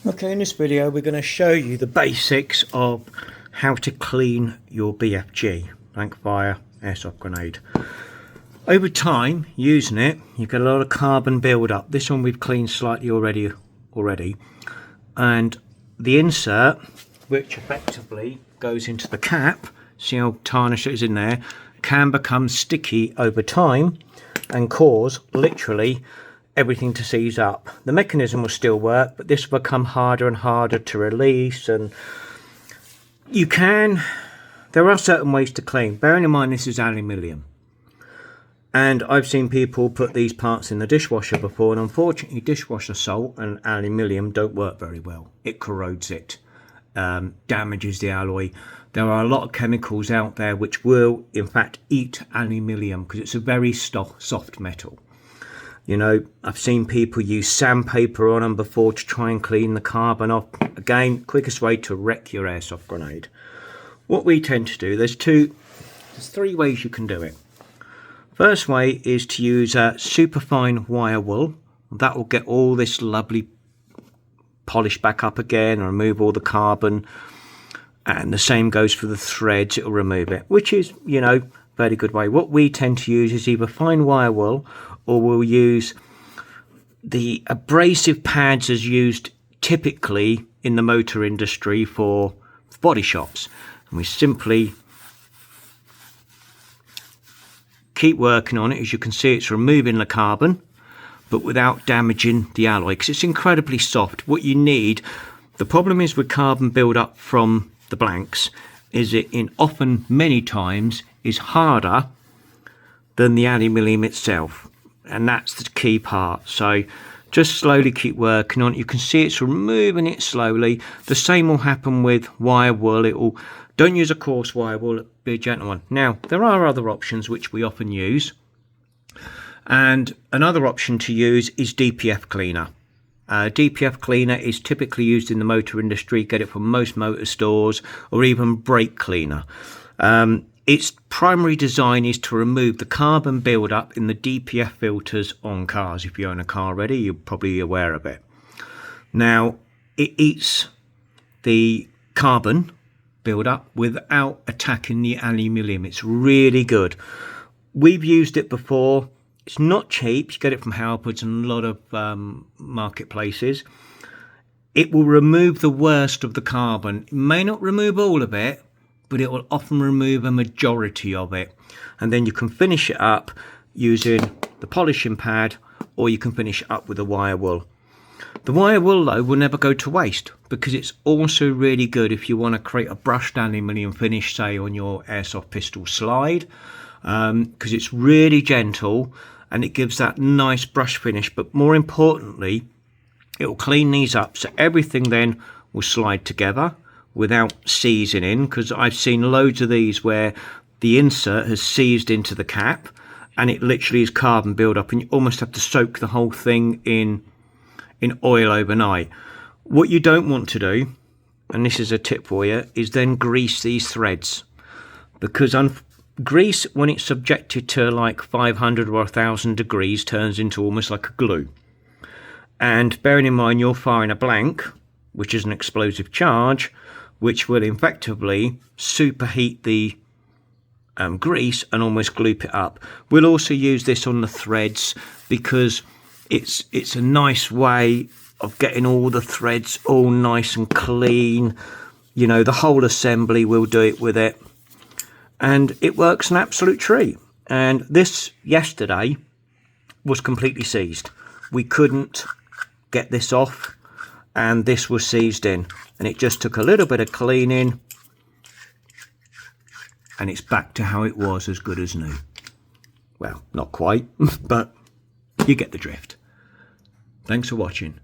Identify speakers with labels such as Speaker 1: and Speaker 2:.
Speaker 1: Okay, in this video we're going to show you the basics of how to clean your BFG, blank fire airsoft grenade. Over time, using it, you get a lot of carbon build up. This one we've cleaned slightly already, and the insert, which effectively goes into the cap, see how tarnished it is in there, can become sticky over time and cause literally everything to seize up. The mechanism will still work, but this will become harder and harder to release. And there are certain ways to clean. Bearing in mind this is aluminium, and I've seen people put these parts in the dishwasher before, and unfortunately dishwasher salt and aluminium don't work very well. It corrodes it, damages the alloy. There are a lot of chemicals out there which will in fact eat aluminium because it's a very soft metal. You know, I've seen people use sandpaper on them before to try and clean the carbon off. Again, quickest way to wreck your airsoft grenade. What we tend to do, there's three ways you can do it. First way is to use a superfine wire wool. That will get all this lovely polish back up again and remove all the carbon. And the same goes for the threads, it will remove it, which is, you know, very good way. What we tend to use is either fine wire wool, or we'll use the abrasive pads as used typically in the motor industry for body shops. And we simply keep working on it. As you can see, it's removing the carbon, but without damaging the alloy, because it's incredibly soft. What you need, the problem is with carbon build up from the blanks, is it often many times is harder than the aluminium itself. And that's the key part. So just slowly keep working on it. You can see it's removing it slowly. The same will happen with wire wool. Don't use a coarse wire wool, be a gentle one. Now, there are other options which we often use. And another option to use is DPF cleaner. DPF cleaner is typically used in the motor industry. Get it from most motor stores, or even brake cleaner. Its primary design is to remove the carbon buildup in the DPF filters on cars. If you own a car already, you're probably aware of it. Now, it eats the carbon buildup without attacking the aluminium. It's really good. We've used it before. It's not cheap. You get it from Halfords and a lot of marketplaces. It will remove the worst of the carbon. It may not remove all of it, but it will often remove a majority of it. And then you can finish it up using the polishing pad, or you can finish it up with a wire wool. The wire wool though will never go to waste, because it's also really good if you want to create a brushed aluminium finish, say on your airsoft pistol slide, because it's really gentle and it gives that nice brush finish. But more importantly, it will clean these up, so everything then will slide together without seizing in, because I've seen loads of these where the insert has seized into the cap and it literally is carbon build up, and you almost have to soak the whole thing in oil overnight. What you don't want to do, and this is a tip for you, is then grease these threads, because grease, when it's subjected to like 500 or 1000 degrees, turns into almost like a glue. And bearing in mind you're firing a blank, which is an explosive charge, which will effectively superheat the grease and almost gloop it up. We'll also use this on the threads because it's a nice way of getting all the threads all nice and clean. You know, the whole assembly will do it with it, and it works an absolute treat. And this yesterday was completely seized. We couldn't get this off, and this was seized in, and it just took a little bit of cleaning and it's back to how it was, as good as new. Well, not quite, but you get the drift. Thanks for watching.